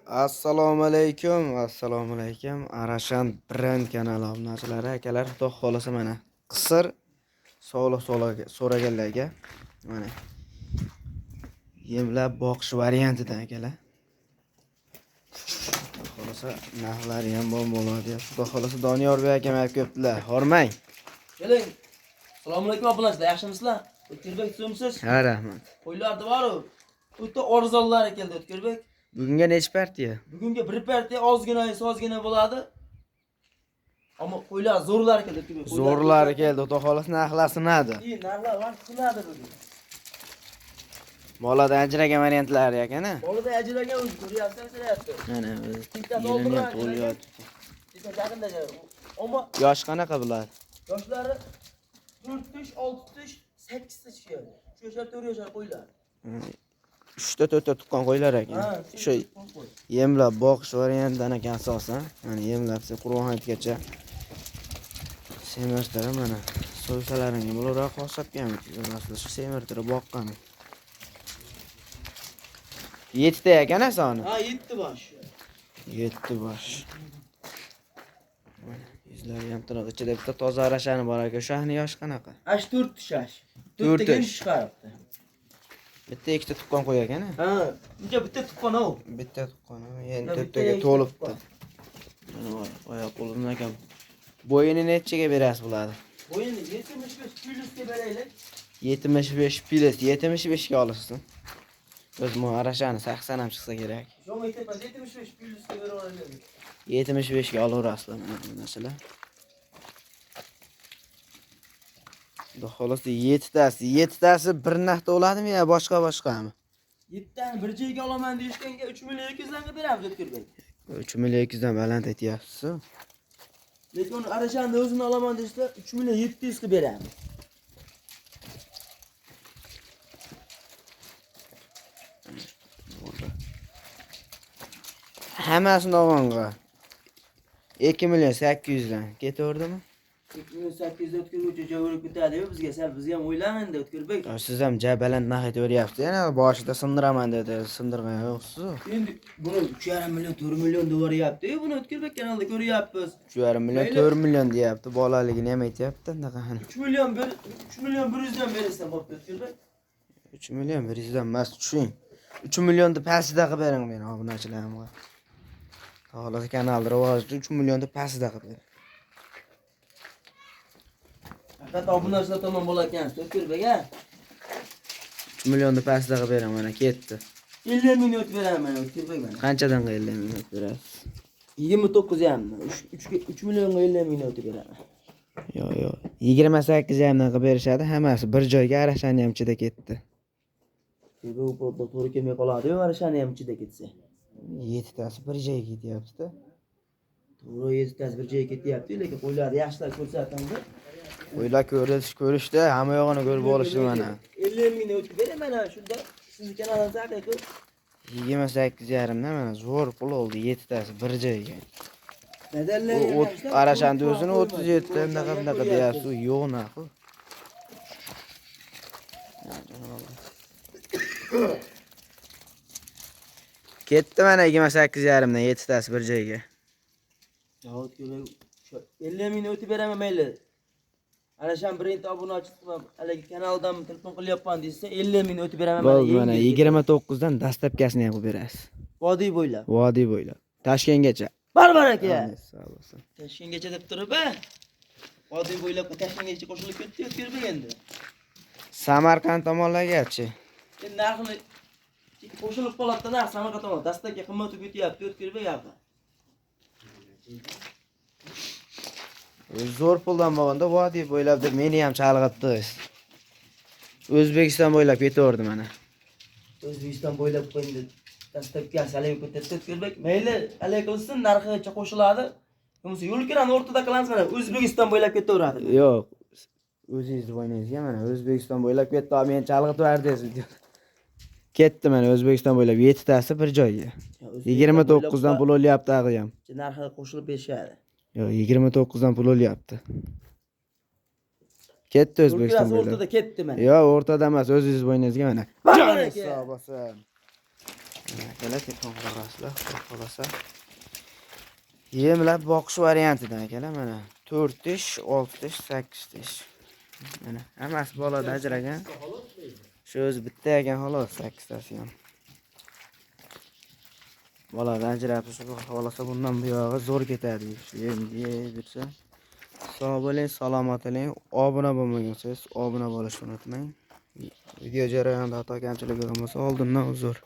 Assalomu alaykum, assalomu alaykum. Arashan brend kanali obunachilari, akalar, xudo xolasa mana qisir sog'liq so'raganlarga mana yemlab boqish variantida akalar. Xudo xolasa narxlari ham bo'ladi. Xudo xolasa Doniyor bek akam aytib kelibdilar. Hormang. Keling. Assalomu alaykum obunachilar, yaxshimisizlar? O'tkirbek so'msiz? Ha, rahmat. Qo'ylardi bor-ku. O'ta arzonlar keldi O'tkirbek. Bugunga necha partiya? Bugunga bir partiya sozgina bo'ladi. Ammo qo'ylar zo'rlar keldi O'tkirbek. Zo'rlari keldi. Xudo xolasa narxlar sinadi. Narxlar vaqt sinadi bugun. Molada ajragan variantlari ekana. Molada ajragan o'zi ko'ryapsan, so'rayapti. Mana Yilini ham to'lyapti. Ammo Yosh qanaqa bo'ladi? yoshlari 4 yosh, 6 yosh, 8 yosh keldi. Shu yoshlar 4 yoshlar qo'ylar. 3-4 tuqqan qo'ylar ekan. Shu yemlab boqish variantidan ekan asosan. Mana yemlabsa Qur'ongacha semirtirib mana so'ysalaringa bo'laroq qosabgan. Aslida shu semirtirib boqqan. 7 ta ekan soni. Ha, 7 bosh. 7 bosh. Yuzlari ham tiniq, ichida bitta toza arashani bor ekan. Shahni yosh qanaqa? 4 yosh. 4 ta yosh chiqaribdi. Bitta ikkita tuqqan qo'y ekan. Ha, uncha bitta tuqqan u. Bitta tuqqan. Endi to'rttaga to'libdi. Mana oyoq qo'limdan ekan. Bo'yini nechaga berasiz bo'ladi? Bo'yini 75 kiloga beraylik. 75 pilis, 75 ga olasiz. Biz bu arashani 80 ham chiqsa kerak. Shunga aytib 75 kiloga bera olamiz. 75 ga olaverasizlar mana bu narsalar. Xudo xolasa 7 tasi bir narxda bo'ladimi yo boshqami? 7 tani bir joyga olaman deyishganga 3 million 200 dan beramiz O'tkirbek. 3 million 200 dan baland aytyapsiz. Lekin arashani o'zini olaman desa 3 million 700 ga beramiz. Hammasini olganga 2 million 800 dan ketaverdimi? 2 million 800 O'tkiruvchi jo'g'irib ketadi-yu bizga ham o'ylamanda O'tkirbek. Siz ham baland narx aytaveryapsiz. Yana boshida sindiraman dedi, sindirgan yo'qsiz. Endi buni 3,5 million 4 million devoryapti-yu, buni O'tkirбек kanalida ko'ryapmiz. 3,5 million 4 million deyapti. Bolaligini ham aytyapti. Anaqa. 3 million 100 dan bersa bo'pti O'tkirбек. 3 million 100 dan emas, tushing. 3 millionni pastida qilib bering meni obunachilarimga. Xolos kanalda rivojda 3 millionni pastida qilib bering. Faqat obunachilar tomon bo'larkan, O'tkirбек a. 3 millionni pastida qilib bering mana ketdi. 50 minut beraman O'tkirбек mana. Qanchadan 50 minut berasiz? 29 ham. 3 millionga 50 minut beraman. Yo'q. 28 dan qilib berishadi, hammasi bir joyga arashani ham ichida ketdi. Bu to'g'ri kelmay qoladi-yu, arashani ham ichida ketsa. 7 tasi bir joyga ketyapti-da. To'g'ri 7 tasi bir joyga ketyapti, lekin qo'ylarni yaxshilab ko'rsatamda. Qo'ylar ko'rishdi, hamma yo'g'ini ko'rib olishdi mana. 50 minut beraman mana shunda sizni kanalingizga haqiqiy 28,5 dan mana zo'r pul oldi 7 tasi bir joyga. Badallar Arashani o'zini 37 dan bunaqa deyapsiz, u yo'q narxi. Ketdi mana 28,5 dan 7 tasi bir joyga. Yo'q, 50 minut beraman mayli. Arashan birinchi obunachi haligi kanaldan telefon qilyapman desa 50 minut beraman Bo'ldi mana 29 dan dastlabkasini ham qilib berasiz. Vodiy bo'ylab. Vodiy bo'ylab. Toshkentgacha. Barbar aka. Sog' bo'lsin. Toshkentgacha deb turib-a. Vodiy bo'ylab Toshkentgacha qo'shilib ketdi O'tkirбек endi. Samarqand tomonlargachi. Endi narxini qo'shilib qoladi narx Samarqand tomon. Dastlabki qimmat ketyapti O'tkirбек aka. Zo'r puldan bo'lganda vodiy bo'ylab deb meni ham chalg'itdi. O'zbekiston bo'ylab ketaverdi mana. O'zbekiston bo'ylab qo'ydi. Dastlabki haligi ko'tardi O'tkirбек. Mayli, haligi qilsin narxicha qo'shiladi. Bo'lmasa yo'l kirani o'rtada qilamiz mana O'zbekiston bo'ylab ketaveradi. Yo'q. O'zingizni o'ynaysiz mana O'zbekiston bo'ylab ketdi, meni chalg'itiberdingiz. Ketdi mana O'zbekiston bo'ylab 7 tasi bir joyga. 29 dan pul olyapti ag'i ham. Narxi qo'shilib berishadi. Yo'q, 29 dan pul olyapti. Ketdi O'zbekiston bo'ylab. O'rtada ketdi mana. Yo'q, o'rtada emas, o'zingiz o'ynaysiz mana. Barbar aka. Sog' bo'lsin. Akalar telefon qarasizlar, xolasa. Yemlab boqish variantida akalar mana 4 tish, 6 tish, 8 tish. Mana hammasi bolada ajragan. Shu o'zi bitta ekan xolos 8 tasi ham. Bolada ajratib shu xolasa bundan bu yog'i zo'r ketadi. Endi yeydirsa. Sog' bo'ling, salomat bo'ling. Obuna bo'lmagansiz, obuna bo'lishni unutmang. Video jarayonida xato kamchilik bo'lsa oldindan uzr.